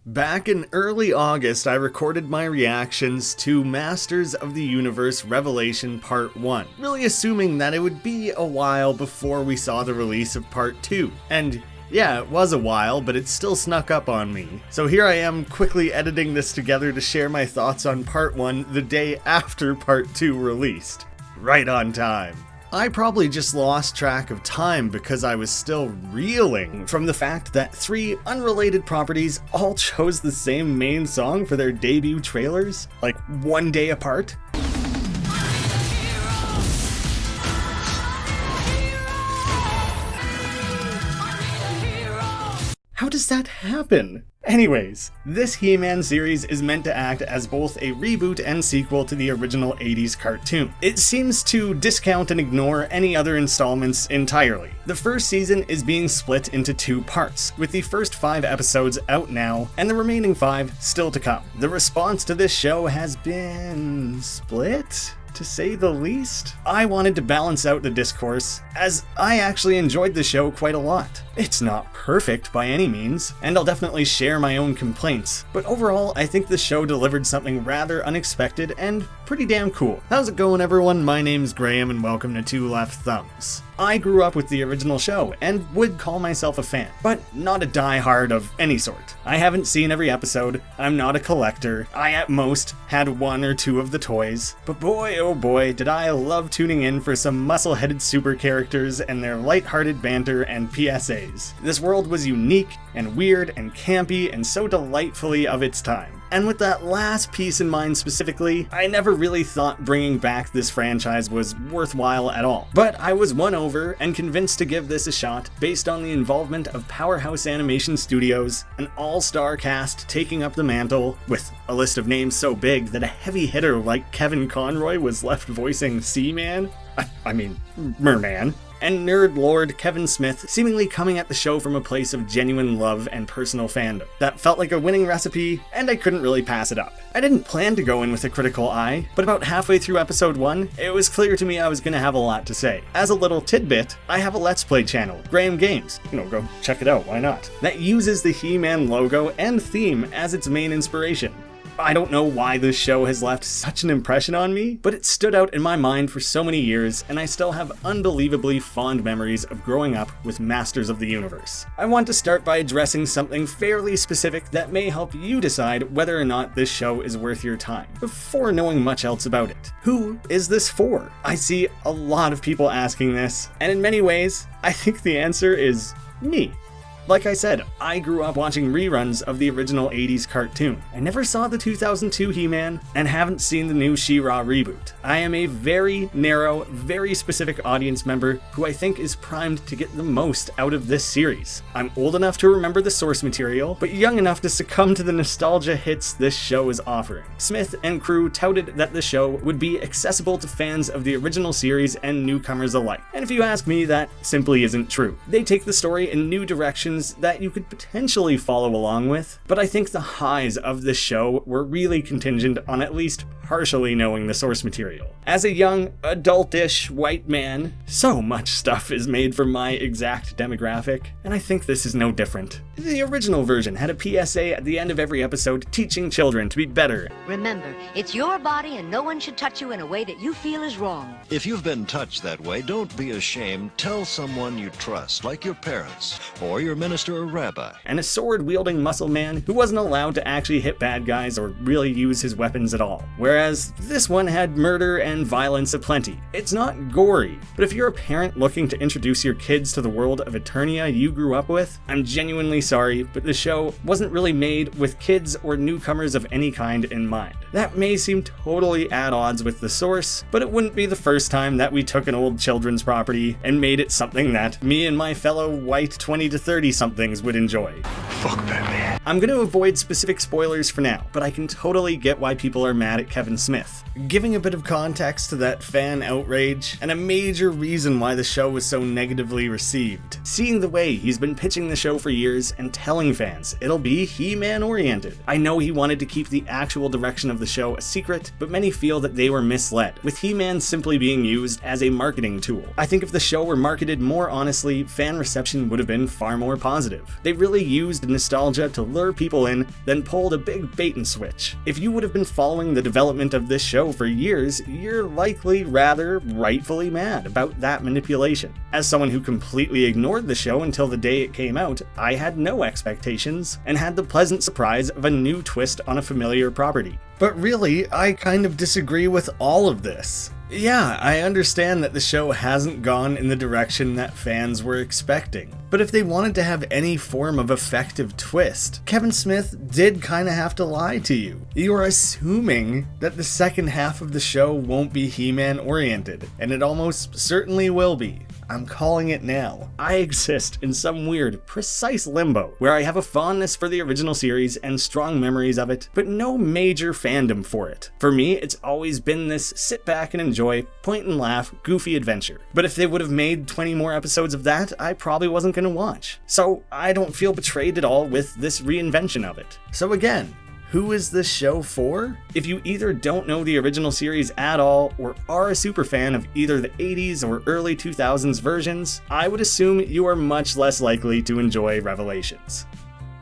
Back in early August, I recorded my reactions to Masters of the Universe Revelation Part 1, really assuming that it would be a while before we saw the release of Part 2. And yeah, it was a while, but it still snuck up on me. So here I am quickly editing this together to share my thoughts on Part 1 the day after Part 2 released. Right on time. I probably just lost track of time because I was still reeling from the fact that three unrelated properties all chose the same main song for their debut trailers, like one day apart. How does that happen? Anyways, this He-Man series is meant to act as both a reboot and sequel to the original 80s cartoon. It seems to discount and ignore any other installments entirely. The first season is being split into two parts, with the first 5 episodes out now, and the remaining 5 still to come. The response to this show has been split, to say the least. I wanted to balance out the discourse, as I actually enjoyed the show quite a lot. It's not perfect by any means, and I'll definitely share my own complaints, but overall I think the show delivered something rather unexpected and pretty damn cool. How's it going, everyone? My name's Graham and welcome to Two Left Thumbs. I grew up with the original show and would call myself a fan, but not a diehard of any sort. I haven't seen every episode, I'm not a collector, I at most had 1 or 2 of the toys, but boy oh boy did I love tuning in for some muscle-headed super characters and their light-hearted banter and PSAs. This world was unique and weird and campy and so delightfully of its time. And with that last piece in mind specifically, I never really thought bringing back this franchise was worthwhile at all. But I was won over and convinced to give this a shot based on the involvement of Powerhouse Animation Studios, an all-star cast taking up the mantle, with a list of names so big that a heavy hitter like Kevin Conroy was left voicing Seaman, Merman, and nerd lord Kevin Smith seemingly coming at the show from a place of genuine love and personal fandom. That felt like a winning recipe, and I couldn't really pass it up. I didn't plan to go in with a critical eye, but about halfway through episode 1, it was clear to me I was going to have a lot to say. As a little tidbit, I have a Let's Play channel, Graham Games, go check it out, why not, that uses the He-Man logo and theme as its main inspiration. I don't know why this show has left such an impression on me, but it stood out in my mind for so many years, and I still have unbelievably fond memories of growing up with Masters of the Universe. I want to start by addressing something fairly specific that may help you decide whether or not this show is worth your time, before knowing much else about it. Who is this for? I see a lot of people asking this, and in many ways, I think the answer is me. Like I said, I grew up watching reruns of the original 80s cartoon. I never saw the 2002 He-Man, and haven't seen the new She-Ra reboot. I am a very narrow, very specific audience member who I think is primed to get the most out of this series. I'm old enough to remember the source material, but young enough to succumb to the nostalgia hits this show is offering. Smith and crew touted that the show would be accessible to fans of the original series and newcomers alike. And if you ask me, that simply isn't true. They take the story in new directions that you could potentially follow along with, but I think the highs of this show were really contingent on at least partially knowing the source material. As a young, adultish white man, so much stuff is made for my exact demographic, and I think this is no different. The original version had a PSA at the end of every episode teaching children to be better. Remember, it's your body and no one should touch you in a way that you feel is wrong. If you've been touched that way, don't be ashamed. Tell someone you trust, like your parents, or your minister or rabbi. And a sword-wielding muscle man who wasn't allowed to actually hit bad guys or really use his weapons at all. Whereas this one had murder and violence aplenty. It's not gory, but if you're a parent looking to introduce your kids to the world of Eternia you grew up with, I'm genuinely sorry, but the show wasn't really made with kids or newcomers of any kind in mind. That may seem totally at odds with the source, but it wouldn't be the first time that we took an old children's property and made it something that me and my fellow white 20 to 30 somethings would enjoy. Fuck Batman. I'm going to avoid specific spoilers for now, but I can totally get why people are mad at Kevin Smith. Giving a bit of context to that fan outrage, and a major reason why the show was so negatively received. Seeing the way he's been pitching the show for years, and telling fans it'll be He-Man oriented. I know he wanted to keep the actual direction of the show a secret, but many feel that they were misled, with He-Man simply being used as a marketing tool. I think if the show were marketed more honestly, fan reception would have been far more positive. They really used nostalgia to lure people in, then pulled a big bait and switch. If you would have been following the development of this show for years, you're likely rather rightfully mad about that manipulation. As someone who completely ignored the show until the day it came out, I had no expectations and had the pleasant surprise of a new twist on a familiar property. But really, I kind of disagree with all of this. Yeah, I understand that the show hasn't gone in the direction that fans were expecting, but if they wanted to have any form of effective twist, Kevin Smith did kinda have to lie to you. You are assuming that the second half of the show won't be He-Man oriented, and it almost certainly will be. I'm calling it now. I exist in some weird, precise limbo, where I have a fondness for the original series and strong memories of it, but no major fandom for it. For me, it's always been this sit back and enjoy, point and laugh, goofy adventure. But if they would have made 20 more episodes of that, I probably wasn't gonna watch. So I don't feel betrayed at all with this reinvention of it. So again, who is this show for? If you either don't know the original series at all or are a superfan of either the 80s or early 2000s versions, I would assume you are much less likely to enjoy Revelations.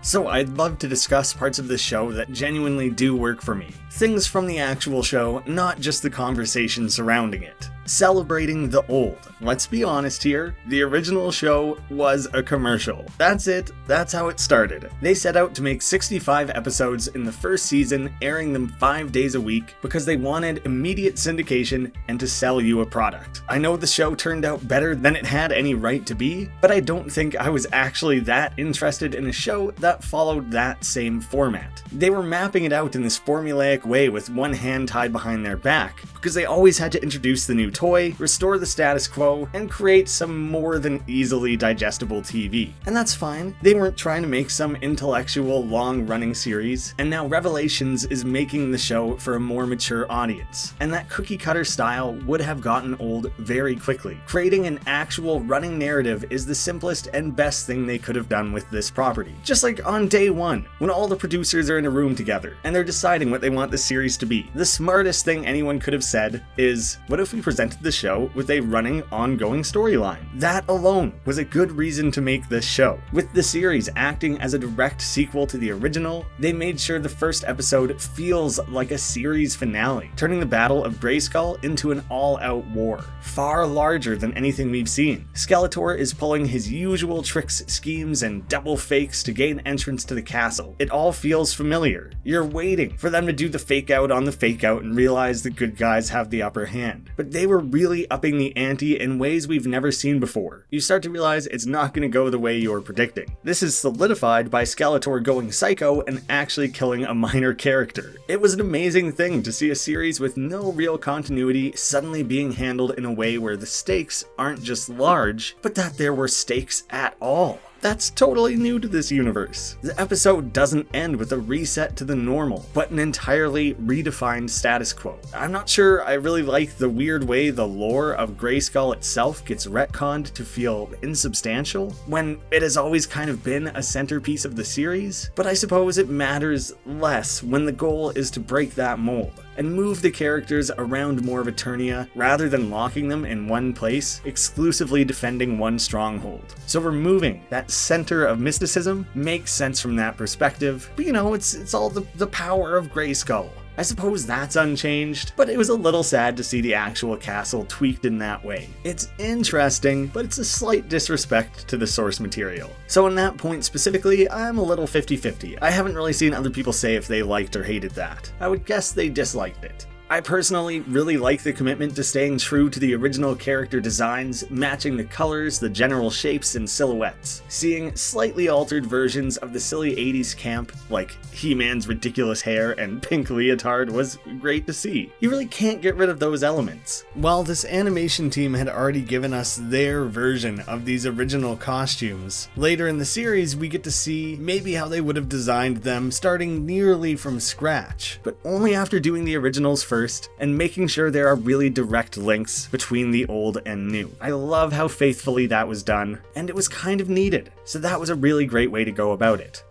So I'd love to discuss parts of this show that genuinely do work for me. Things from the actual show, not just the conversation surrounding it. Celebrating the old. Let's be honest here, the original show was a commercial. That's it, that's how it started. They set out to make 65 episodes in the first season, airing them 5 days a week because they wanted immediate syndication and to sell you a product. I know the show turned out better than it had any right to be, but I don't think I was actually that interested in a show that followed that same format. They were mapping it out in this formulaic way with one hand tied behind their back, because they always had to introduce the new toy, restore the status quo, and create some more than easily digestible TV. And that's fine. They weren't trying to make some intellectual, long-running series, and now Revelations is making the show for a more mature audience. And that cookie-cutter style would have gotten old very quickly. Creating an actual running narrative is the simplest and best thing they could have done with this property. Just like on day one, when all the producers are in a room together, and they're deciding what they want the series to be. The smartest thing anyone could have said is, what if we presented the show with a running, ongoing storyline? That alone was a good reason to make this show. With the series acting as a direct sequel to the original, they made sure the first episode feels like a series finale, turning the Battle of Grayskull into an all-out war, far larger than anything we've seen. Skeletor is pulling his usual tricks, schemes, and double fakes to gain entrance to the castle. It all feels familiar. You're waiting for them to do the fake out on the fake out and realize the good guys have the upper hand. But they were really upping the ante in ways we've never seen before. You start to realize it's not going to go the way you're predicting. This is solidified by Skeletor going psycho and actually killing a minor character. It was an amazing thing to see a series with no real continuity suddenly being handled in a way where the stakes aren't just large, but that there were stakes at all. That's totally new to this universe. The episode doesn't end with a reset to the normal, but an entirely redefined status quo. I'm not sure I really like the weird way the lore of Grayskull itself gets retconned to feel insubstantial, when it has always kind of been a centerpiece of the series, but I suppose it matters less when the goal is to break that mold and move the characters around more of Eternia rather than locking them in one place, exclusively defending one stronghold. So removing that center of mysticism makes sense from that perspective, but it's all the power of Grayskull. I suppose that's unchanged, but it was a little sad to see the actual castle tweaked in that way. It's interesting, but it's a slight disrespect to the source material. So on that point specifically, I'm a little 50-50. I haven't really seen other people say if they liked or hated that. I would guess they disliked it. I personally really like the commitment to staying true to the original character designs, matching the colors, the general shapes, and silhouettes. Seeing slightly altered versions of the silly 80s camp, like He-Man's ridiculous hair and pink leotard, was great to see. You really can't get rid of those elements. While this animation team had already given us their version of these original costumes, later in the series we get to see maybe how they would have designed them starting nearly from scratch, but only after doing the originals first first, and making sure there are really direct links between the old and new. I love how faithfully that was done, and it was kind of needed, so that was a really great way to go about it.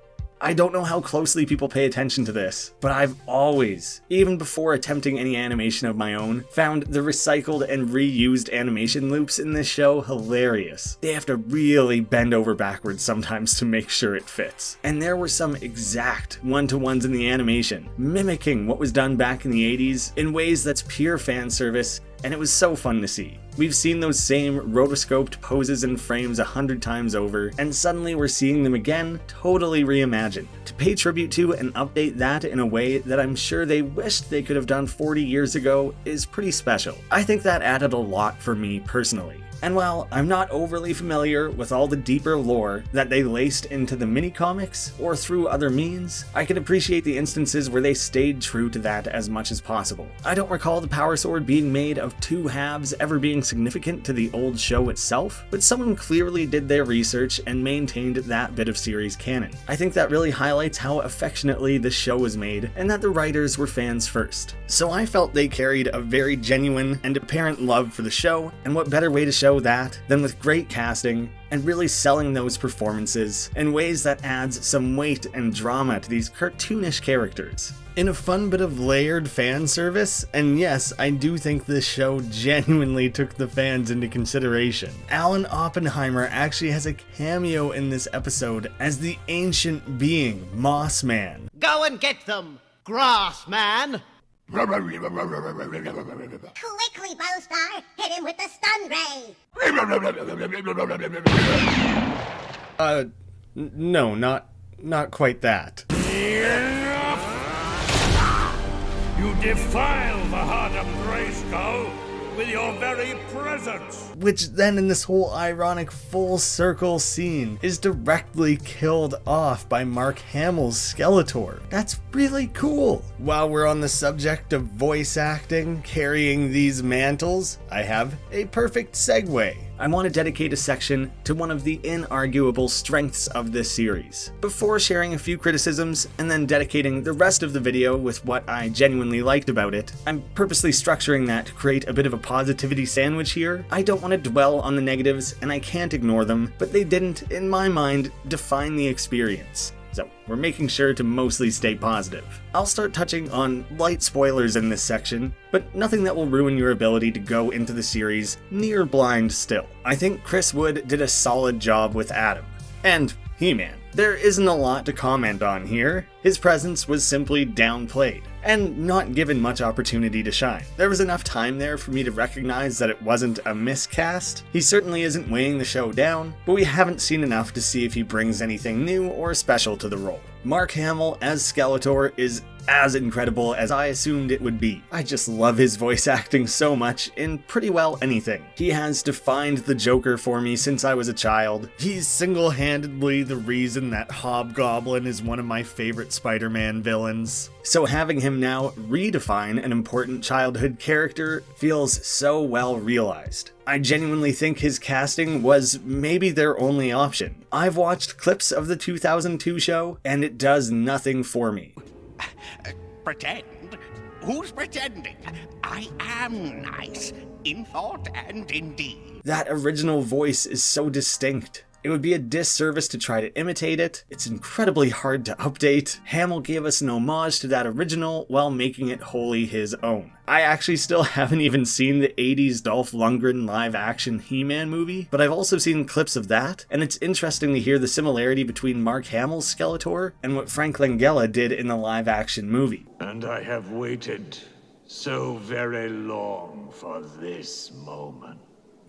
I don't know how closely people pay attention to this, but I've always, even before attempting any animation of my own, found the recycled and reused animation loops in this show hilarious. They have to really bend over backwards sometimes to make sure it fits. And there were some exact one-to-ones in the animation, mimicking what was done back in the 80s in ways that's pure fan service, and it was so fun to see. We've seen those same rotoscoped poses and frames 100 times over, and suddenly we're seeing them again, totally reimagined. To pay tribute to and update that in a way that I'm sure they wished they could have done 40 years ago is pretty special. I think that added a lot for me personally. And while I'm not overly familiar with all the deeper lore that they laced into the mini-comics or through other means, I can appreciate the instances where they stayed true to that as much as possible. I don't recall the Power Sword being made of two halves ever being significant to the old show itself, but someone clearly did their research and maintained that bit of series canon. I think that really highlights how affectionately this show was made and that the writers were fans first. So I felt they carried a very genuine and apparent love for the show, and what better way to show that than with great casting and really selling those performances in ways that adds some weight and drama to these cartoonish characters. In a fun bit of layered fan service, and yes, I do think this show genuinely took the fans into consideration. Alan Oppenheimer actually has a cameo in this episode as the ancient being, Moss Man. Go and get them, Grass Man! Quickly, Bowstar! Hit him with the stun ray! No, not quite that. You defile the heart of Grayskull with your very presence. Which then in this whole ironic full circle scene is directly killed off by Mark Hamill's Skeletor. That's really cool. While we're on the subject of voice acting carrying these mantles, I have a perfect segue. I want to dedicate a section to one of the inarguable strengths of this series, before sharing a few criticisms and then dedicating the rest of the video with what I genuinely liked about it. I'm purposely structuring that to create a bit of a positivity sandwich here. I don't want to dwell on the negatives, and I can't ignore them, but they didn't, in my mind, define the experience. So we're making sure to mostly stay positive. I'll start touching on light spoilers in this section, but nothing that will ruin your ability to go into the series near blind still. I think Chris Wood did a solid job with Adam. And He-Man. There isn't a lot to comment on here. His presence was simply downplayed, and not given much opportunity to shine. There was enough time there for me to recognize that it wasn't a miscast. He certainly isn't weighing the show down, but we haven't seen enough to see if he brings anything new or special to the role. Mark Hamill as Skeletor is as incredible as I assumed it would be. I just love his voice acting so much in pretty well anything. He has defined the Joker for me since I was a child. He's single-handedly the reason that Hobgoblin is one of my favorite Spider-Man villains. So having him now redefine an important childhood character feels so well realized. I genuinely think his casting was maybe their only option. I've watched clips of the 2002 show, and it does nothing for me. Pretend? Who's pretending? I am nice, in thought and in deed. That original voice is so distinct. It would be a disservice to try to imitate it. It's incredibly hard to update. Hamill gave us an homage to that original while making it wholly his own. I actually still haven't even seen the 80s Dolph Lundgren live-action He-Man movie, but I've also seen clips of that, and it's interesting to hear the similarity between Mark Hamill's Skeletor and what Frank Langella did in the live-action movie. And I have waited so very long for this moment.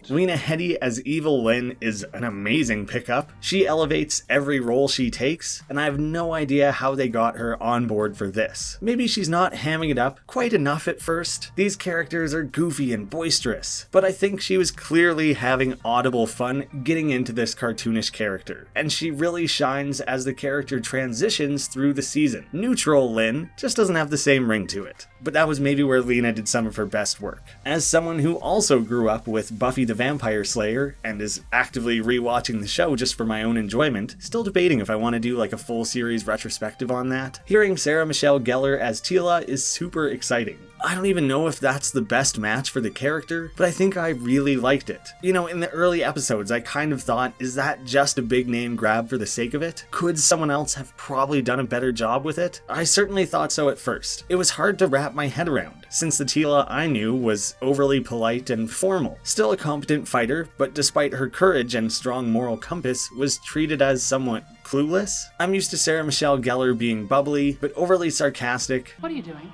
Lena Headey as Evil Lynn is an amazing pickup. She elevates every role she takes, and I have no idea how they got her on board for this. Maybe she's not hamming it up quite enough at first. These characters are goofy and boisterous, but I think she was clearly having audible fun getting into this cartoonish character, and she really shines as the character transitions through the season. Neutral Lynn just doesn't have the same ring to it. But that was maybe where Lena did some of her best work. As someone who also grew up with Buffy the Vampire Slayer and is actively rewatching the show just for my own enjoyment, still debating if I want to do like a full series retrospective on that, hearing Sarah Michelle Gellar as Teela is super exciting. I don't even know if that's the best match for the character, but I think I really liked it. You know, in the early episodes, I kind of thought, is that just a big name grab for the sake of it? Could someone else have probably done a better job with it? I certainly thought so at first. It was hard to wrap my head around, since the Teela I knew was overly polite and formal. Still a competent fighter, but despite her courage and strong moral compass, was treated as somewhat clueless. I'm used to Sarah Michelle Gellar being bubbly, but overly sarcastic. What are you doing?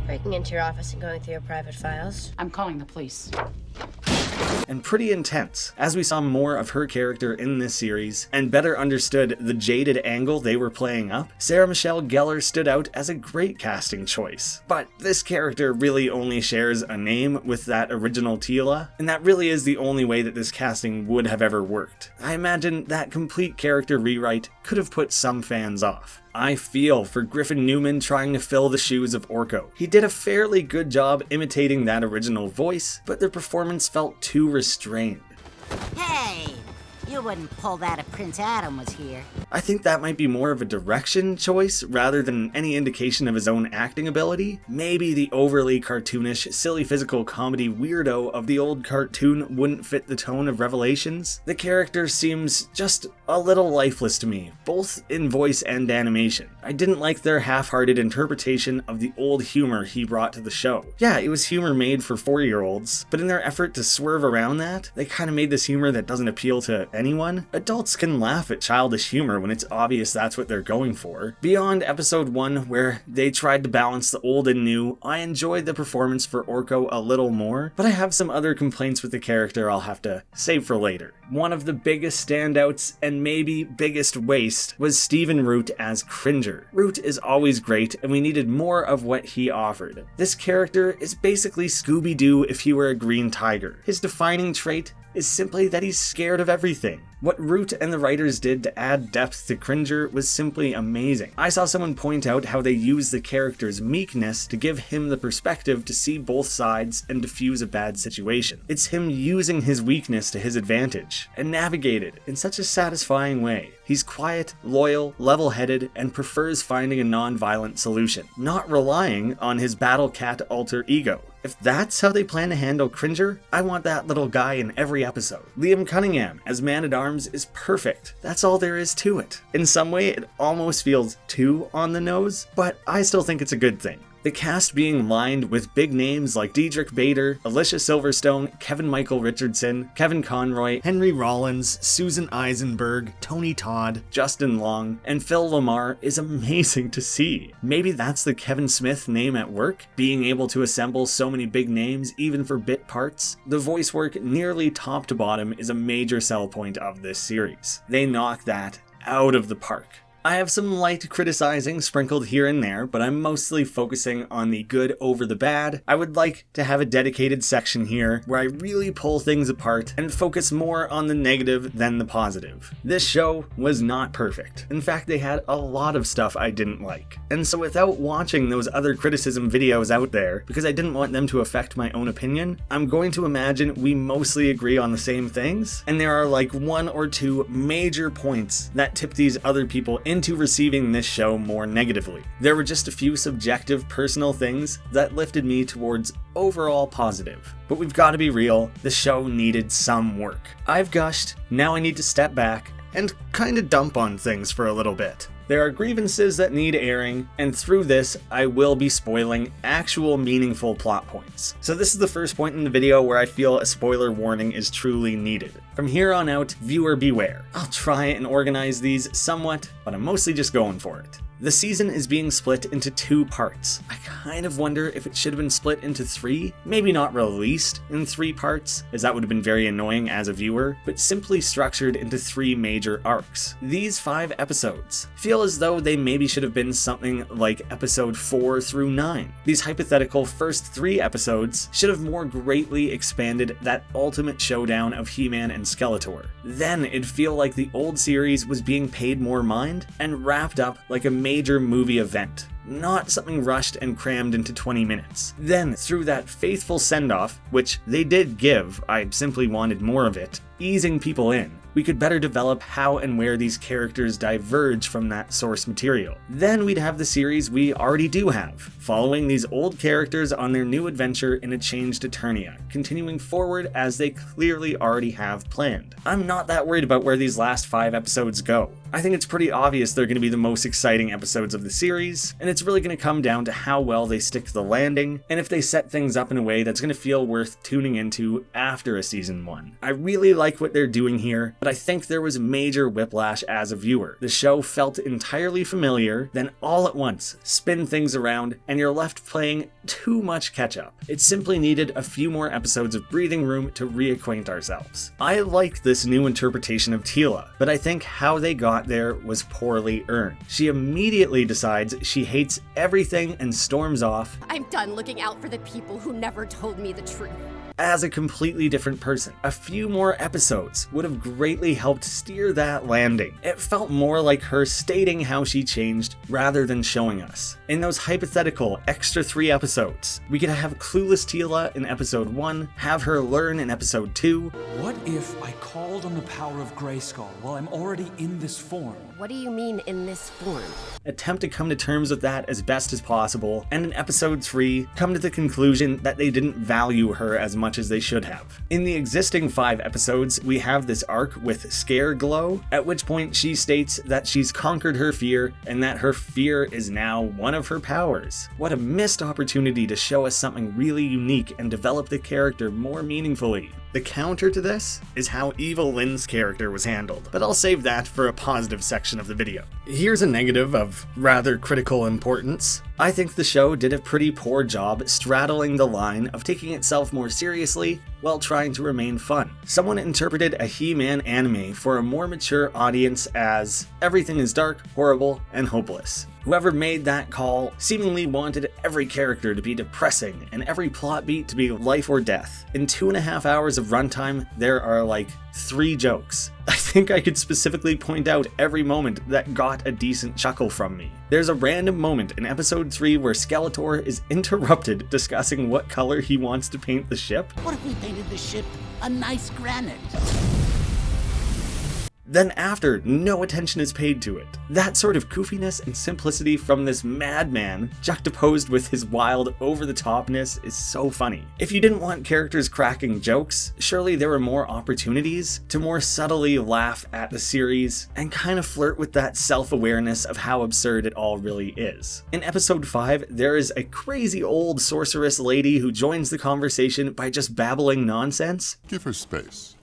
Breaking into your office and going through your private files. I'm calling the police. And pretty intense, as we saw more of her character in this series, and better understood the jaded angle they were playing up, Sarah Michelle Gellar stood out as a great casting choice. But this character really only shares a name with that original Teela, and that really is the only way that this casting would have ever worked. I imagine that complete character rewrite could have put some fans off. I feel for Griffin Newman trying to fill the shoes of Orko. He did a fairly good job imitating that original voice, but the performance felt too restrained. Hey, you wouldn't pull that if Prince Adam was here. I think that might be more of a direction choice rather than any indication of his own acting ability. Maybe the overly cartoonish, silly physical comedy weirdo of the old cartoon wouldn't fit the tone of Revelations. The character seems just a little lifeless to me, both in voice and animation. I didn't like their half-hearted interpretation of the old humor he brought to the show. Yeah, it was humor made for 4-year-olds, but in their effort to swerve around that, they kind of made this humor that doesn't appeal to anyone. Adults can laugh at childish humor when it's obvious that's what they're going for. Beyond episode 1, where they tried to balance the old and new, I enjoyed the performance for Orko a little more, but I have some other complaints with the character I'll have to save for later. One of the biggest standouts, and maybe biggest waste, was Stephen Root as Cringer. Root is always great, and we needed more of what he offered. This character is basically Scooby-Doo if he were a green tiger. His defining trait is simply that he's scared of everything. What Root and the writers did to add depth to Cringer was simply amazing. I saw someone point out how they used the character's meekness to give him the perspective to see both sides and diffuse a bad situation. It's him using his weakness to his advantage, and navigate it in such a satisfying way. He's quiet, loyal, level-headed, and prefers finding a non-violent solution, not relying on his battle cat alter ego. If that's how they plan to handle Cringer, I want that little guy in every episode. Liam Cunningham as Man-at-Arms is perfect. That's all there is to it. In some way, it almost feels too on the nose, but I still think it's a good thing. The cast being lined with big names like Diedrich Bader, Alicia Silverstone, Kevin Michael Richardson, Kevin Conroy, Henry Rollins, Susan Eisenberg, Tony Todd, Justin Long, and Phil Lamar is amazing to see. Maybe that's the Kevin Smith name at work, being able to assemble so many big names even for bit parts. The voice work nearly top to bottom is a major sell point of this series. They knock that out of the park. I have some light criticizing sprinkled here and there, but I'm mostly focusing on the good over the bad. I would like to have a dedicated section here where I really pull things apart and focus more on the negative than the positive. This show was not perfect. In fact, they had a lot of stuff I didn't like. And so without watching those other criticism videos out there, because I didn't want them to affect my own opinion, I'm going to imagine we mostly agree on the same things, and there are like 1 or 2 major points that tip these other people into receiving this show more negatively. There were just a few subjective personal things that lifted me towards overall positive. But we've got to be real, the show needed some work. I've gushed, now I need to step back and kind of dump on things for a little bit. There are grievances that need airing, and through this, I will be spoiling actual meaningful plot points. So this is the first point in the video where I feel a spoiler warning is truly needed. From here on out, viewer beware. I'll try and organize these somewhat, but I'm mostly just going for it. The season is being split into 2 parts. I kind of wonder if it should have been split into 3, maybe not released in 3 parts, as that would have been very annoying as a viewer, but simply structured into 3 major arcs. These 5 episodes feel as though they maybe should have been something like episode 4 through 9. These hypothetical first 3 episodes should have more greatly expanded that ultimate showdown of He-Man and Skeletor. Then it'd feel like the old series was being paid more mind and wrapped up like a major movie event, not something rushed and crammed into 20 minutes. Then, through that faithful send-off, which they did give, I simply wanted more of it, easing people in, we could better develop how and where these characters diverge from that source material. Then we'd have the series we already do have, following these old characters on their new adventure in a changed Eternia, continuing forward as they clearly already have planned. I'm not that worried about where these last 5 episodes go. I think it's pretty obvious they're going to be the most exciting episodes of the series, and it's really going to come down to how well they stick to the landing, and if they set things up in a way that's going to feel worth tuning into after a season 1. I really like what they're doing here, but I think there was major whiplash as a viewer. The show felt entirely familiar, then all at once spin things around, and you're left playing too much catch-up. It simply needed a few more episodes of breathing room to reacquaint ourselves. I like this new interpretation of Teela, but I think how they got there was poorly earned. She immediately decides she hates everything and storms off. I'm done looking out for the people who never told me the truth. As a completely different person. A few more episodes would have greatly helped steer that landing. It felt more like her stating how she changed rather than showing us. In those hypothetical extra 3 episodes, we could have clueless Teela in episode 1, have her learn in episode 2. What if I called on the power of Grayskull while I'm already in this form? What do you mean in this form? Attempt to come to terms with that as best as possible, and in episode 3, come to the conclusion that they didn't value her as much as they should have. In the existing 5 episodes, we have this arc with Scare Glow, at which point she states that she's conquered her fear and that her fear is now one of her powers. What a missed opportunity to show us something really unique and develop the character more meaningfully. The counter to this is how Evil Lynn's character was handled, but I'll save that for a positive section of the video. Here's a negative of rather critical importance. I think the show did a pretty poor job straddling the line of taking itself more seriously while trying to remain fun. Someone interpreted a He-Man anime for a more mature audience as everything is dark, horrible, and hopeless. Whoever made that call seemingly wanted every character to be depressing and every plot beat to be life or death. In 2.5 hours of runtime, there are like 3 jokes. I think I could specifically point out every moment that got a decent chuckle from me. There's a random moment in episode 3 where Skeletor is interrupted discussing what color he wants to paint the ship. What if we painted the ship a nice granite? Then after, no attention is paid to it. That sort of goofiness and simplicity from this madman, juxtaposed with his wild over-the-topness, is so funny. If you didn't want characters cracking jokes, surely there were more opportunities to more subtly laugh at the series and kind of flirt with that self-awareness of how absurd it all really is. In episode 5, there is a crazy old sorceress lady who joins the conversation by just babbling nonsense. Give her space.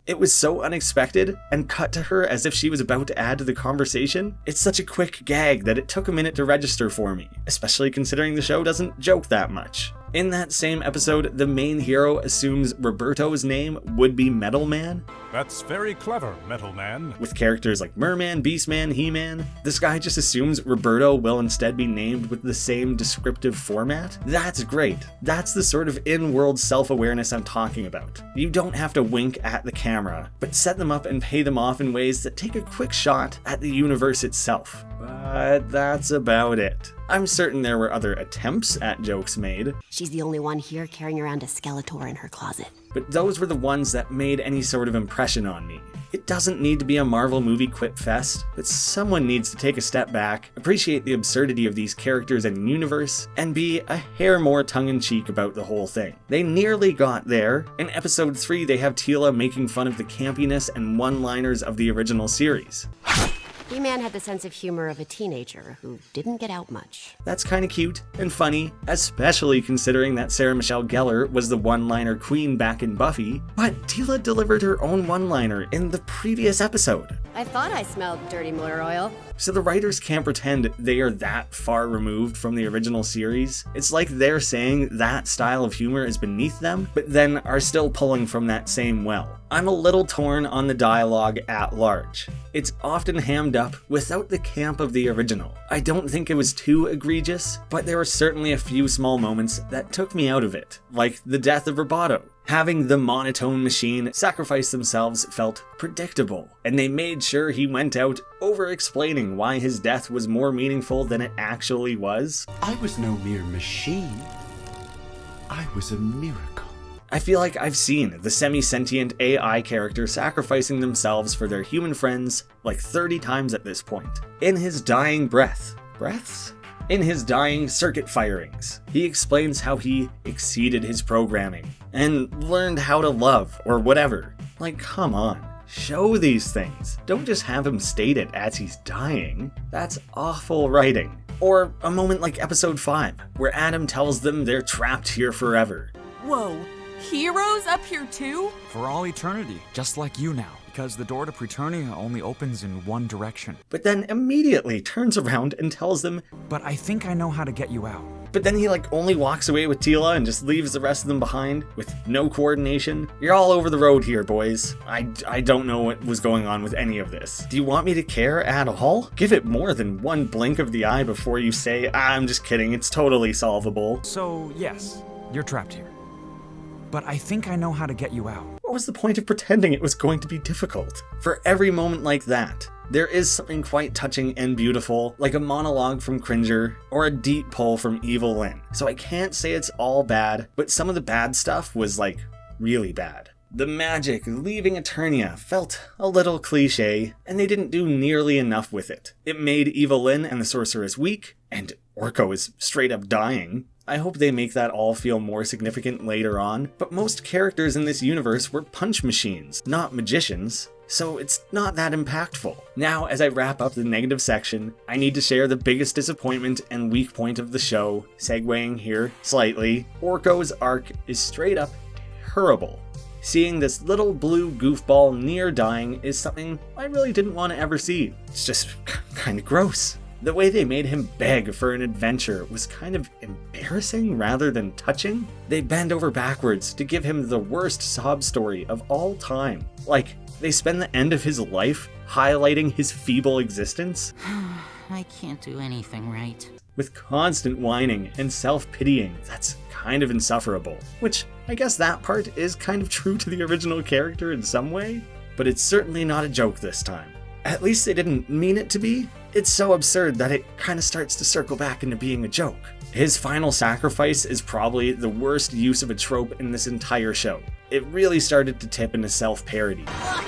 It was so unexpected and cut to her as if she was about to add to the conversation. It's such a quick gag that it took a minute to register for me, especially considering the show doesn't joke that much. In that same episode, the main hero assumes Roberto's name would be Metal Man. That's very clever, Metal Man. With characters like Merman, Beastman, He-Man, this guy just assumes Roberto will instead be named with the same descriptive format. That's great. That's the sort of in-world self-awareness I'm talking about. You don't have to wink at the camera, but set them up and pay them off in ways that take a quick shot at the universe itself. But that's about it. I'm certain there were other attempts at jokes made. She's the only one here carrying around a Skeletor in her closet. But those were the ones that made any sort of impression on me. It doesn't need to be a Marvel movie quip fest, but someone needs to take a step back, appreciate the absurdity of these characters and universe, and be a hair more tongue-in-cheek about the whole thing. They nearly got there. In episode 3, they have Teela making fun of the campiness and one-liners of the original series. He-Man had the sense of humor of a teenager who didn't get out much. That's kinda cute and funny, especially considering that Sarah Michelle Gellar was the one-liner queen back in Buffy, but Teela delivered her own one-liner in the previous episode. I thought I smelled dirty motor oil. So the writers can't pretend they are that far removed from the original series. It's like they're saying that style of humor is beneath them, but then are still pulling from that same well. I'm a little torn on the dialogue at large. It's often hammed up without the camp of the original. I don't think it was too egregious, but there were certainly a few small moments that took me out of it, like the death of Roboto. Having the monotone machine sacrifice themselves felt predictable, and they made sure he went out over-explaining why his death was more meaningful than it actually was. I was no mere machine. I was a miracle. I feel like I've seen the semi-sentient AI character sacrificing themselves for their human friends like 30 times at this point. In his dying breaths? In his dying circuit firings, he explains how he exceeded his programming and learned how to love or whatever. Like, come on. Show these things. Don't just have him state it as he's dying. That's awful writing. Or a moment like episode 5, where Adam tells them they're trapped here forever. Whoa, heroes up here too? For all eternity, just like you now. Because the door to Preternia only opens in one direction. But then immediately turns around and tells them, but I think I know how to get you out. But then he only walks away with Tila and just leaves the rest of them behind with no coordination. You're all over the road here, boys. I don't know what was going on with any of this. Do you want me to care at all? Give it more than one blink of the eye before you say, I'm just kidding, it's totally solvable. So yes, you're trapped here. But I think I know how to get you out. What was the point of pretending it was going to be difficult? For every moment like that, there is something quite touching and beautiful, like a monologue from Cringer, or a deep pull from Evil Lyn. So I can't say it's all bad, but some of the bad stuff was really bad. The magic leaving Eternia felt a little cliche, and they didn't do nearly enough with it. It made Evil Lyn and the Sorceress weak, and Orko is straight up dying. I hope they make that all feel more significant later on, but most characters in this universe were punch machines, not magicians, so it's not that impactful. Now, as I wrap up the negative section, I need to share the biggest disappointment and weak point of the show, segueing here slightly. Orko's arc is straight up horrible. Seeing this little blue goofball near dying is something I really didn't want to ever see. It's just kind of gross. The way they made him beg for an adventure was kind of embarrassing rather than touching. They bend over backwards to give him the worst sob story of all time. They spend the end of his life highlighting his feeble existence. I can't do anything right. With constant whining and self-pitying that's kind of insufferable. Which, I guess that part is kind of true to the original character in some way, but it's certainly not a joke this time. At least they didn't mean it to be. It's so absurd that it kind of starts to circle back into being a joke. His final sacrifice is probably the worst use of a trope in this entire show. It really started to tip into self-parody. Look!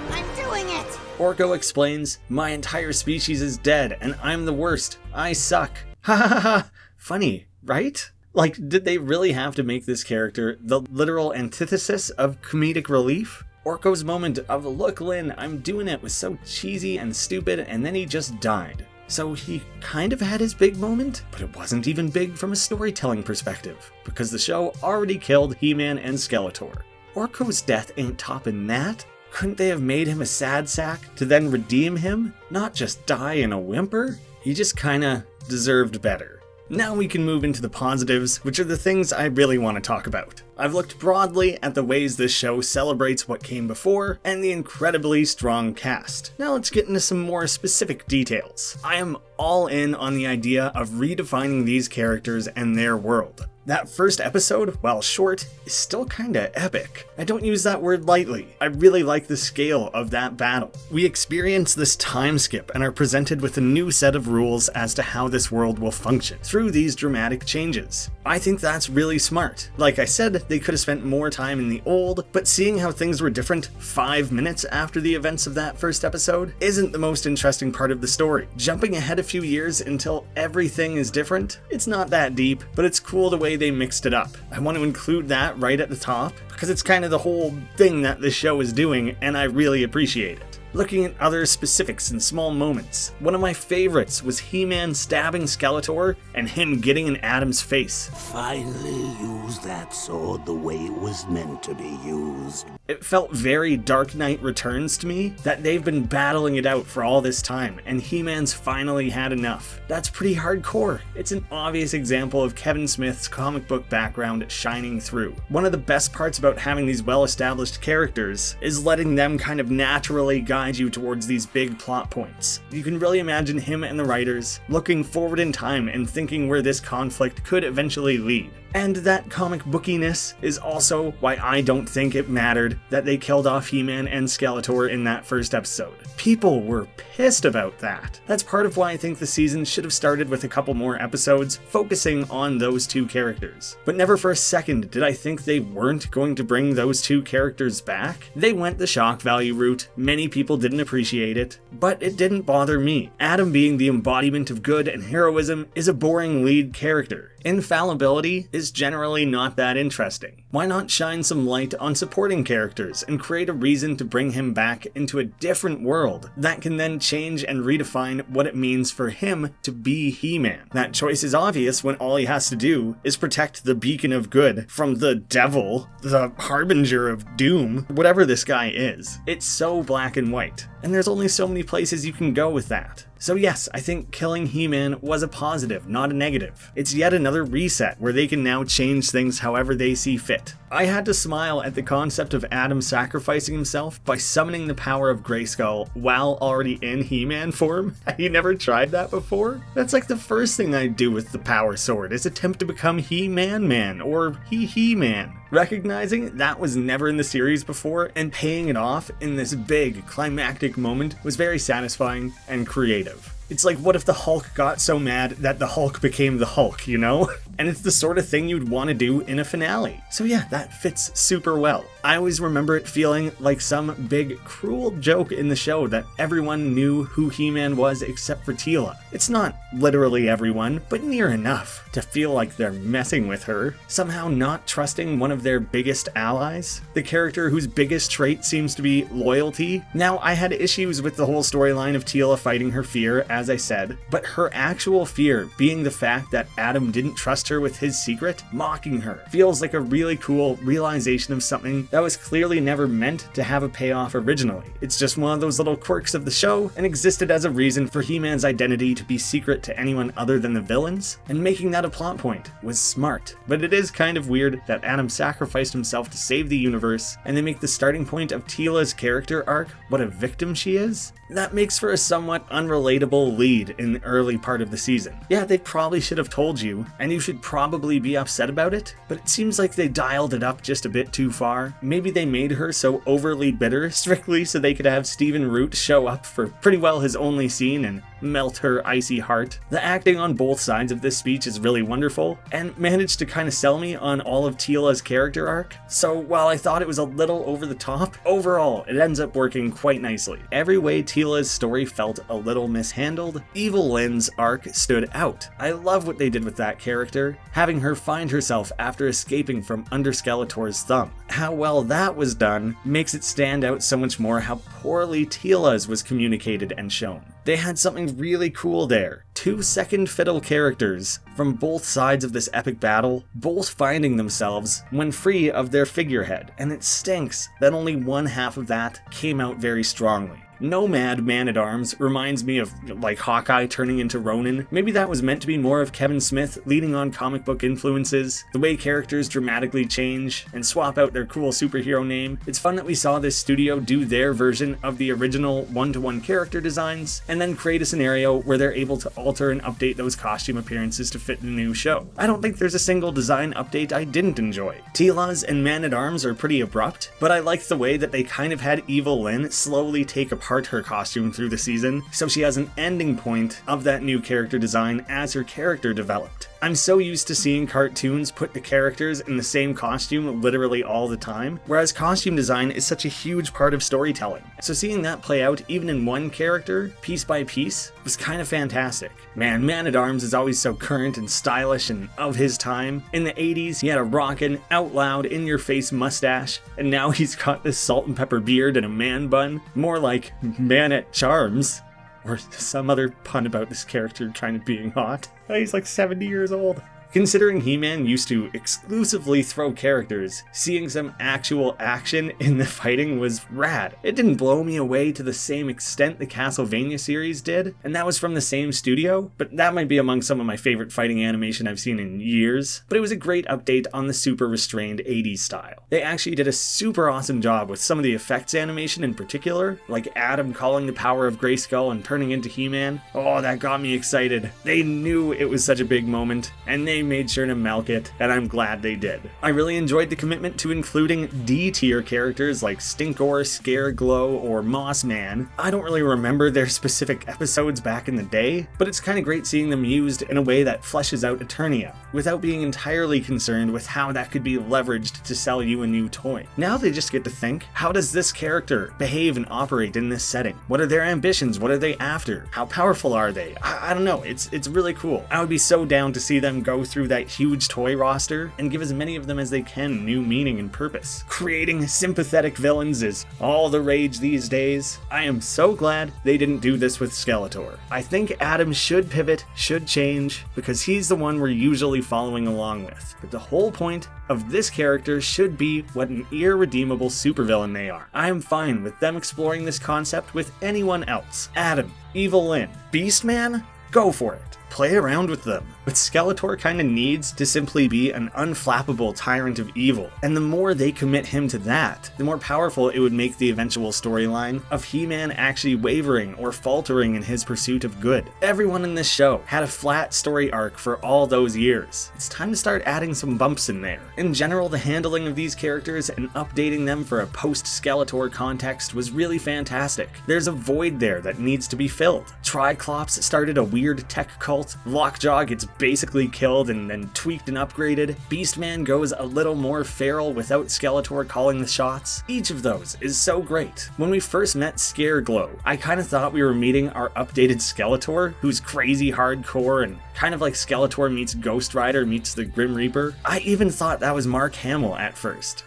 I'm doing it! Orko explains, my entire species is dead and I'm the worst. I suck. Ha ha ha ha. Funny, right? Did they really have to make this character the literal antithesis of comedic relief? Orko's moment of, look Lyn, I'm doing it, was so cheesy and stupid, and then he just died. So he kind of had his big moment, but it wasn't even big from a storytelling perspective, because the show already killed He-Man and Skeletor. Orko's death ain't topping that. Couldn't they have made him a sad sack to then redeem him? Not just die in a whimper? He just kinda deserved better. Now we can move into the positives, which are the things I really want to talk about. I've looked broadly at the ways this show celebrates what came before, and the incredibly strong cast. Now let's get into some more specific details. I am all in on the idea of redefining these characters and their world. That first episode, while short, is still kinda epic. I don't use that word lightly. I really like the scale of that battle. We experience this time skip and are presented with a new set of rules as to how this world will function through these dramatic changes. I think that's really smart. Like I said, they could have spent more time in the old, but seeing how things were different 5 minutes after the events of that first episode isn't the most interesting part of the story. Jumping ahead a few years until everything is different, it's not that deep, but it's cool the way they mixed it up. I want to include that right at the top because it's kind of the whole thing that this show is doing, and I really appreciate it. Looking at other specifics and small moments, one of my favorites was He-Man stabbing Skeletor and him getting in Adam's face. Finally use that sword the way it was meant to be used. It felt very Dark Knight Returns to me, that they've been battling it out for all this time, and He-Man's finally had enough. That's pretty hardcore. It's an obvious example of Kevin Smith's comic book background shining through. One of the best parts about having these well-established characters is letting them kind of naturally guide you towards these big plot points. You can really imagine him and the writers looking forward in time and thinking where this conflict could eventually lead. And that comic bookiness is also why I don't think it mattered that they killed off He-Man and Skeletor in that first episode. People were pissed about that. That's part of why I think the season should have started with a couple more episodes focusing on those two characters. But never for a second did I think they weren't going to bring those two characters back. They went the shock value route, many people didn't appreciate it, but it didn't bother me. Adam being the embodiment of good and heroism is a boring lead character. Infallibility is generally not that interesting. Why not shine some light on supporting characters and create a reason to bring him back into a different world that can then change and redefine what it means for him to be He-Man? That choice is obvious when all he has to do is protect the beacon of good from the devil, the harbinger of doom, whatever this guy is. It's so black and white, and there's only so many places you can go with that. So yes, I think killing He-Man was a positive, not a negative. It's yet another reset where they can now change things however they see fit. I had to smile at the concept of Adam sacrificing himself by summoning the power of Grayskull while already in He-Man form. Have you never tried that before? That's like the first thing I'd do with the power sword, is attempt to become He-Man Man or He-Man. Recognizing that was never in the series before and paying it off in this big climactic moment was very satisfying and creative. It's like, what if the Hulk got so mad that the Hulk became the Hulk, you know? And it's the sort of thing you'd want to do in a finale. So yeah, that fits super well. I always remember it feeling like some big cruel joke in the show that everyone knew who He-Man was except for Teela. It's not literally everyone, but near enough to feel like they're messing with her, somehow not trusting one of their biggest allies, the character whose biggest trait seems to be loyalty. Now, I had issues with the whole storyline of Teela fighting her fear, as I said, but her actual fear being the fact that Adam didn't trust her with his secret, mocking her, feels like a really cool realization of something that was clearly never meant to have a payoff originally. It's just one of those little quirks of the show and existed as a reason for He-Man's identity to be secret to anyone other than the villains, and making that a plot point was smart. But it is kind of weird that Adam sacrificed himself to save the universe, and they make the starting point of Teela's character arc what a victim she is? That makes for a somewhat unrelatable lead in the early part of the season. Yeah, they probably should have told you, and you should probably be upset about it, but it seems like they dialed it up just a bit too far. Maybe they made her so overly bitter strictly so they could have Stephen Root show up for pretty well his only scene and melt her icy heart. The acting on both sides of this speech is really wonderful, and managed to kind of sell me on all of Teela's character arc. So while I thought it was a little over the top, overall it ends up working quite nicely. Every way Teela's story felt a little mishandled, Evil Lynn's arc stood out. I love what they did with that character, having her find herself after escaping from under Skeletor's thumb. How well that was done makes it stand out so much more how poorly Teela's was communicated and shown. They had something really cool there. 2 second fiddle characters from both sides of this epic battle, both finding themselves when free of their figurehead, and it stinks that only one half of that came out very strongly. Nomad Man-at-Arms reminds me of like Hawkeye turning into Ronin. Maybe that was meant to be more of Kevin Smith leaning on comic book influences, the way characters dramatically change and swap out their cool superhero name. It's fun that we saw this studio do their version of the original one-to-one character designs and then create a scenario where they're able to alter and update those costume appearances to fit the new show. I don't think there's a single design update I didn't enjoy. Teela's and Man-at-Arms are pretty abrupt, but I like the way that they kind of had Evil Lynn slowly take apart her costume through the season, so she has an ending point of that new character design as her character developed. I'm so used to seeing cartoons put the characters in the same costume literally all the time, whereas costume design is such a huge part of storytelling. So seeing that play out even in one character, piece by piece, was kind of fantastic. Man, Man-at-Arms is always so current and stylish and of his time. In the 80s, he had a rockin', out loud, in-your-face mustache, and now he's got this salt and pepper beard and a man bun. More like Man-at-Charms. Or some other pun about this character trying to being hot. He's like 70 years old. Considering He-Man used to exclusively throw characters, seeing some actual action in the fighting was rad. It didn't blow me away to the same extent the Castlevania series did, and that was from the same studio, but that might be among some of my favorite fighting animation I've seen in years. But it was a great update on the super restrained 80s style. They actually did a super awesome job with some of the effects animation in particular, like Adam calling the power of Grayskull and turning into He-Man. Oh, that got me excited. They knew it was such a big moment, and they they made sure to milk it, and I'm glad they did. I really enjoyed the commitment to including D-tier characters like Stinkor, Scareglow, or Mossman. I don't really remember their specific episodes back in the day, but it's kind of great seeing them used in a way that fleshes out Eternia, without being entirely concerned with how that could be leveraged to sell you a new toy. Now they just get to think, how does this character behave and operate in this setting? What are their ambitions? What are they after? How powerful are they? I don't know, it's really cool. I would be so down to see them go through that huge toy roster and give as many of them as they can new meaning and purpose. Creating sympathetic villains is all the rage these days. I am so glad they didn't do this with Skeletor. I think Adam should pivot, should change, because he's the one we're usually following along with. But the whole point of this character should be what an irredeemable supervillain they are. I am fine with them exploring this concept with anyone else. Adam, Evil Lyn, Beastman? Go for it. Play around with them. But Skeletor kinda needs to simply be an unflappable tyrant of evil, and the more they commit him to that, the more powerful it would make the eventual storyline of He-Man actually wavering or faltering in his pursuit of good. Everyone in this show had a flat story arc for all those years. It's time to start adding some bumps in there. In general, the handling of these characters and updating them for a post-Skeletor context was really fantastic. There's a void there that needs to be filled. Triclops started a weird tech cult, Lockjaw gets basically killed and then tweaked and upgraded, Beastman goes a little more feral without Skeletor calling the shots. Each of those is so great. When we first met Scareglow, I kinda thought we were meeting our updated Skeletor, who's crazy hardcore and kind of like Skeletor meets Ghost Rider meets the Grim Reaper. I even thought that was Mark Hamill at first.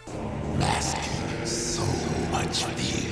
Masking so much fear.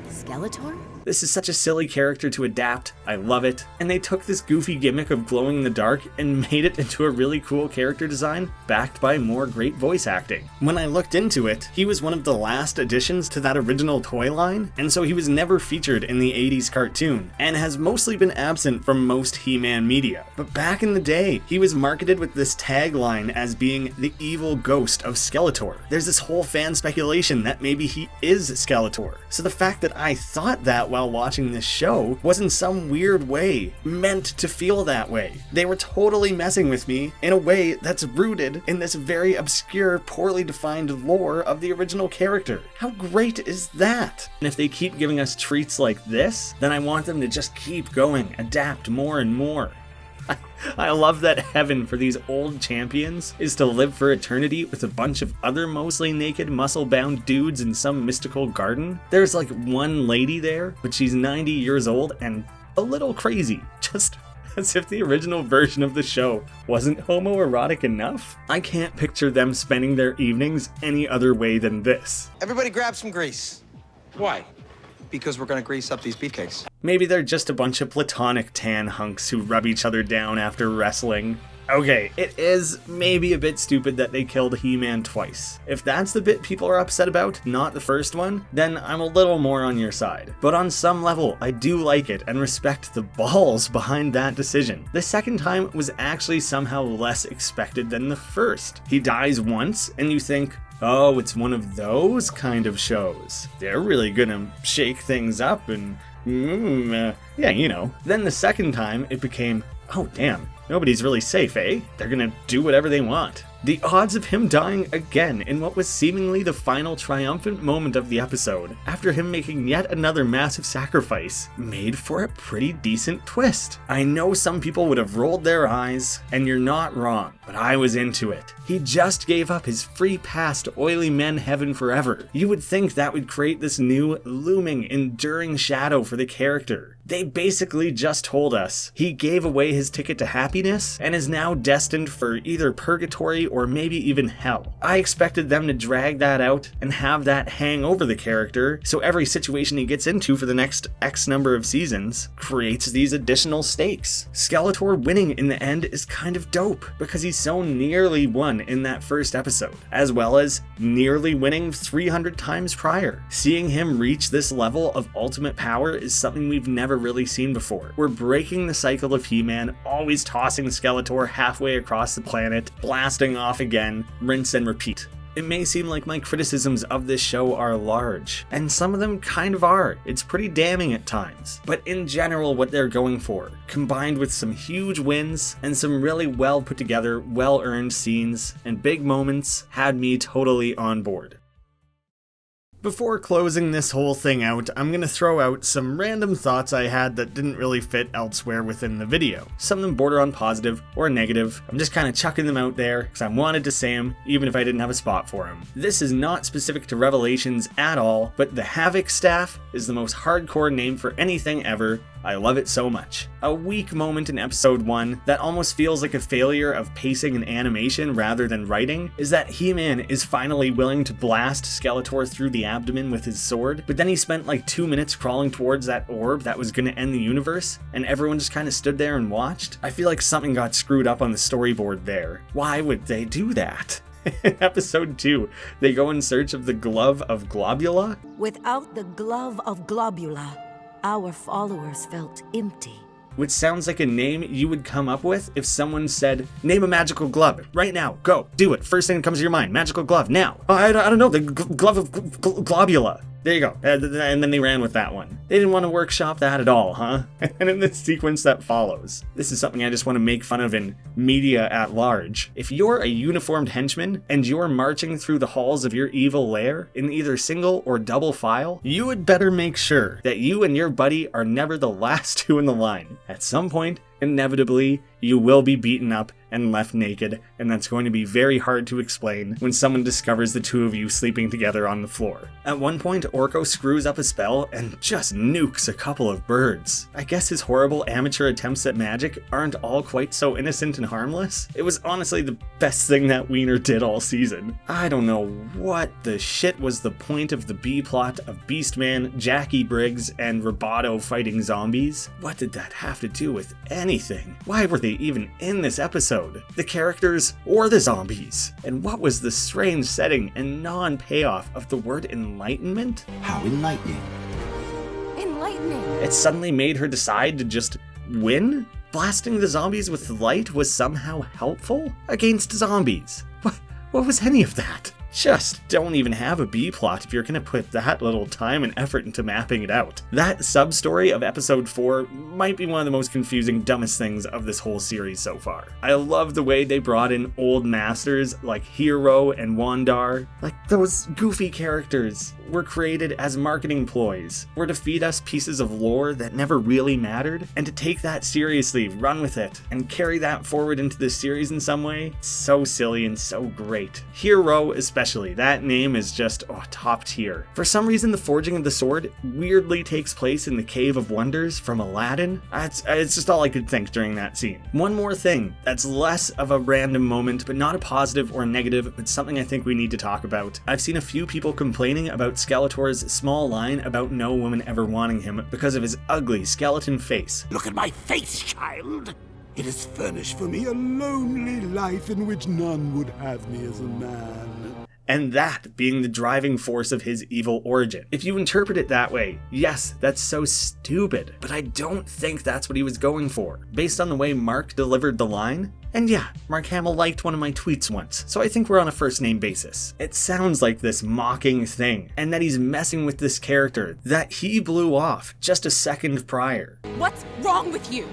Skeletor? This is such a silly character to adapt, I love it, and they took this goofy gimmick of glowing in the dark and made it into a really cool character design, backed by more great voice acting. When I looked into it, he was one of the last additions to that original toy line, and so he was never featured in the 80s cartoon, and has mostly been absent from most He-Man media. But back in the day, he was marketed with this tagline as being the evil ghost of Skeletor. There's this whole fan speculation that maybe he is Skeletor. So the fact that I thought that while watching this show was in some weird way meant to feel that way. They were totally messing with me in a way that's rooted in this very obscure, poorly defined lore of the original character. How great is that? And if they keep giving us treats like this, then I want them to just keep going, adapt more and more. I love that heaven for these old champions is to live for eternity with a bunch of other mostly naked, muscle-bound dudes in some mystical garden. There's like one lady there, but she's 90 years old and a little crazy, just as if the original version of the show wasn't homoerotic enough. I can't picture them spending their evenings any other way than this. Everybody grab some grease. Why? Because we're gonna grease up these beefcakes. Maybe they're just a bunch of platonic tan hunks who rub each other down after wrestling. Okay, it is maybe a bit stupid that they killed He-Man twice. If that's the bit people are upset about, not the first one, then I'm a little more on your side. But on some level, I do like it and respect the balls behind that decision. The second time was actually somehow less expected than the first. He dies once, and you think, oh, it's one of those kind of shows. They're really gonna shake things up and, yeah, you know. Then the second time, it became, oh damn, nobody's really safe, eh? They're gonna do whatever they want. The odds of him dying again in what was seemingly the final triumphant moment of the episode, after him making yet another massive sacrifice, made for a pretty decent twist. I know some people would have rolled their eyes, and you're not wrong, but I was into it. He just gave up his free pass to oily men heaven forever. You would think that would create this new, looming, enduring shadow for the character. They basically just told us he gave away his ticket to happiness and is now destined for either purgatory or maybe even hell. I expected them to drag that out and have that hang over the character, so every situation he gets into for the next X number of seasons creates these additional stakes. Skeletor winning in the end is kind of dope, because he so nearly won in that first episode, as well as nearly winning 300 times prior. Seeing him reach this level of ultimate power is something we've never really seen before. We're breaking the cycle of He-Man, always tossing Skeletor halfway across the planet, blasting off again, rinse and repeat. It may seem like my criticisms of this show are large, and some of them kind of are. It's pretty damning at times. But in general, what they're going for, combined with some huge wins and some really well put together, well earned scenes and big moments, had me totally on board. Before closing this whole thing out, I'm gonna throw out some random thoughts I had that didn't really fit elsewhere within the video. Some of them border on positive or negative. I'm just kinda chucking them out there because I wanted to say them even if I didn't have a spot for them. This is not specific to Revelations at all, but the Havoc staff is the most hardcore name for anything ever. I love it so much. A weak moment in episode 1 that almost feels like a failure of pacing and animation rather than writing is that He-Man is finally willing to blast Skeletor through the abdomen with his sword, but then he spent like 2 minutes crawling towards that orb that was gonna end the universe, and everyone just kinda stood there and watched. I feel like something got screwed up on the storyboard there. Why would they do that? In episode 2, they go in search of the Glove of Globula. Without the Glove of Globula, our followers felt empty. Which sounds like a name you would come up with if someone said, name a magical glove, right now, go, do it, first thing that comes to your mind, magical glove, now. Oh, I don't know, the Glove of Globula. There you go, and then they ran with that one. They didn't want to workshop that at all, huh? And in the sequence that follows, this is something I just want to make fun of in media at large. If you're a uniformed henchman and you're marching through the halls of your evil lair in either single or double file, you would better make sure that you and your buddy are never the last two in the line. At some point, inevitably, you will be beaten up and left naked, and that's going to be very hard to explain when someone discovers the two of you sleeping together on the floor. At one point, Orko screws up a spell and just nukes a couple of birds. I guess his horrible amateur attempts at magic aren't all quite so innocent and harmless. It was honestly the best thing that Wiener did all season. I don't know what the shit was the point of the B-plot of Beastman, Jackie Briggs, and Roboto fighting zombies. What did that have to do with anything? Why were they even in this episode? The characters or the zombies? And what was the strange setting and non-payoff of the word enlightenment? How enlightening? Enlightening. It suddenly made her decide to just win? Blasting the zombies with light was somehow helpful? Against zombies? What was any of that? Just don't even have a B-plot if you're gonna put that little time and effort into mapping it out. That sub-story of episode 4 might be one of the most confusing, dumbest things of this whole series so far. I love the way they brought in old masters like Hero and Wandar. Like, those goofy characters were created as marketing ploys, were to feed us pieces of lore that never really mattered, and to take that seriously, run with it, and carry that forward into the series in some way. So silly and so great. Hero especially, that name is just top tier. For some reason, the forging of the sword weirdly takes place in the Cave of Wonders from Aladdin. It's just all I could think during that scene. One more thing that's less of a random moment, but not a positive or negative, but something I think we need to talk about. I've seen a few people complaining about Skeletor's small line about no woman ever wanting him because of his ugly skeleton face. Look at my face, child! It has furnished for me a lonely life in which none would have me as a man. And that being the driving force of his evil origin. If you interpret it that way, yes, that's so stupid, but I don't think that's what he was going for, based on the way Mark delivered the line. And yeah, Mark Hamill liked one of my tweets once, so I think we're on a first name basis. It sounds like this mocking thing, and that he's messing with this character that he blew off just a second prior. What's wrong with you?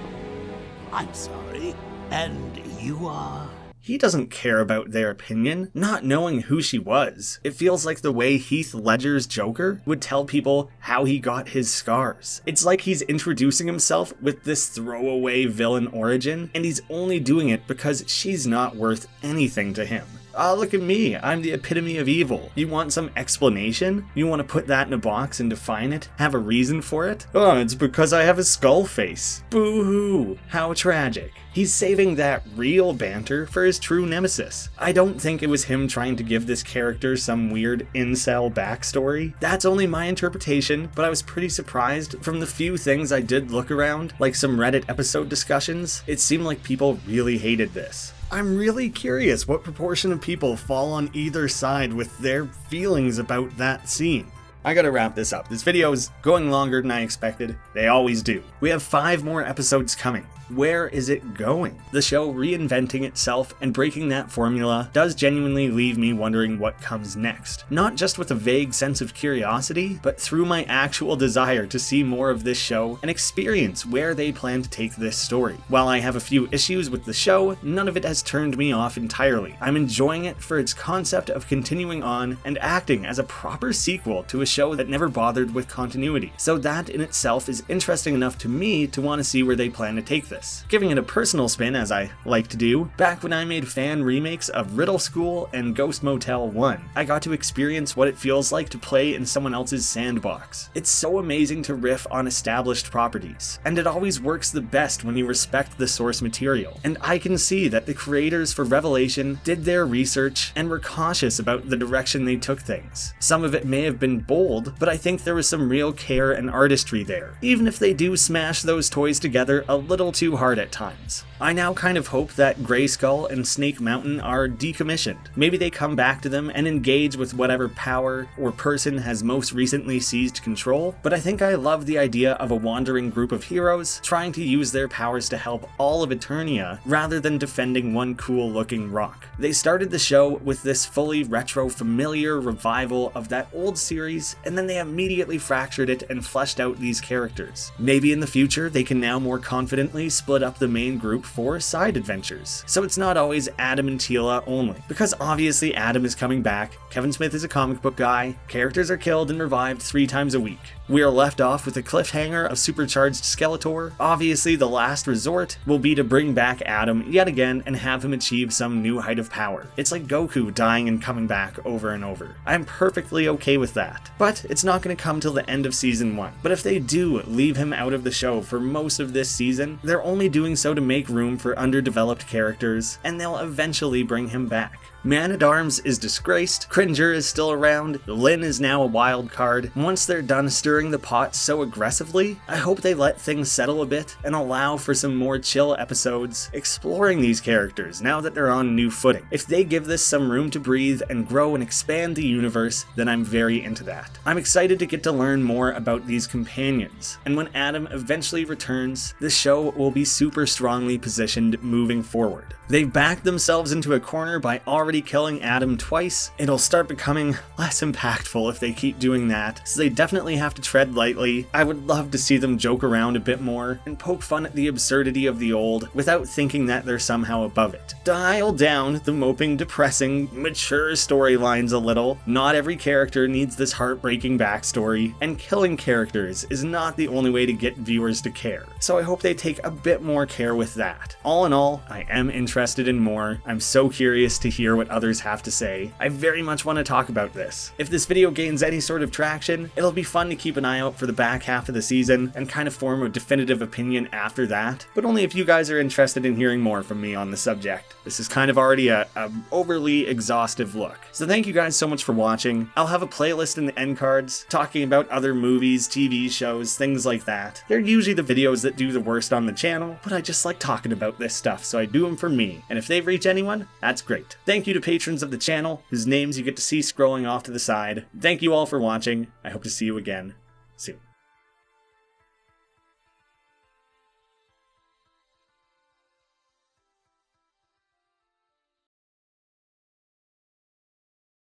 I'm sorry, and you are? He doesn't care about their opinion, not knowing who she was. It feels like the way Heath Ledger's Joker would tell people how he got his scars. It's like he's introducing himself with this throwaway villain origin, and he's only doing it because she's not worth anything to him. Look at me, I'm the epitome of evil. You want some explanation? You want to put that in a box and define it? Have a reason for it? Oh, it's because I have a skull face. Boo-hoo, how tragic. He's saving that real banter for his true nemesis. I don't think it was him trying to give this character some weird incel backstory. That's only my interpretation, but I was pretty surprised from the few things I did look around, like some Reddit episode discussions. It seemed like people really hated this. I'm really curious what proportion of people fall on either side with their feelings about that scene. I gotta wrap this up. This video is going longer than I expected. They always do. We have 5 more episodes coming. Where is it going? The show reinventing itself and breaking that formula does genuinely leave me wondering what comes next. Not just with a vague sense of curiosity, but through my actual desire to see more of this show and experience where they plan to take this story. While I have a few issues with the show, none of it has turned me off entirely. I'm enjoying it for its concept of continuing on and acting as a proper sequel to a show that never bothered with continuity. So that in itself is interesting enough to me to want to see where they plan to take this. Giving it a personal spin, as I like to do, back when I made fan remakes of Riddle School and Ghost Motel 1, I got to experience what it feels like to play in someone else's sandbox. It's so amazing to riff on established properties, and it always works the best when you respect the source material. And I can see that the creators for Revelation did their research and were cautious about the direction they took things. Some of it may have been bold, but I think there was some real care and artistry there, even if they do smash those toys together a little too hard at times. I now kind of hope that Grayskull and Snake Mountain are decommissioned. Maybe they come back to them and engage with whatever power or person has most recently seized control, but I think I love the idea of a wandering group of heroes trying to use their powers to help all of Eternia rather than defending one cool looking rock. They started the show with this fully retro familiar revival of that old series, and then they immediately fractured it and fleshed out these characters. Maybe in the future they can now more confidently split up the main group for side adventures, so it's not always Adam and Teela only. Because obviously Adam is coming back, Kevin Smith is a comic book guy, characters are killed and revived 3 times a week. We are left off with a cliffhanger of supercharged Skeletor. Obviously the last resort will be to bring back Adam yet again and have him achieve some new height of power. It's like Goku dying and coming back over and over. I'm perfectly okay with that. But it's not going to come till the end of season 1. But if they do leave him out of the show for most of this season, they're only doing so to make room for underdeveloped characters, and they'll eventually bring him back. Man-at-Arms is disgraced, Cringer is still around, Lynn is now a wild card. Once they're done stirring the pot so aggressively, I hope they let things settle a bit and allow for some more chill episodes exploring these characters now that they're on new footing. If they give this some room to breathe and grow and expand the universe, then I'm very into that. I'm excited to get to learn more about these companions, and when Adam eventually returns, the show will be super strongly positioned moving forward. They've backed themselves into a corner by already killing Adam twice. It'll start becoming less impactful if they keep doing that, so they definitely have to tread lightly. I would love to see them joke around a bit more and poke fun at the absurdity of the old without thinking that they're somehow above it. Dial down the moping, depressing, mature storylines a little. Not every character needs this heartbreaking backstory, and killing characters is not the only way to get viewers to care. So I hope they take a bit more care with that. All in all, I am interested in more. I'm so curious to hear what others have to say. I very much want to talk about this. If this video gains any sort of traction, it'll be fun to keep an eye out for the back half of the season and kind of form a definitive opinion after that, but only if you guys are interested in hearing more from me on the subject. This is kind of already a overly exhaustive look. So thank you guys so much for watching. I'll have a playlist in the end cards talking about other movies, TV shows, things like that. They're usually the videos that do the worst on the channel, but I just like talking about this stuff, so I do them for me, and if they reach anyone, that's great. Thank you to patrons of the channel, whose names you get to see scrolling off to the side. Thank you all for watching. I hope to see you again soon.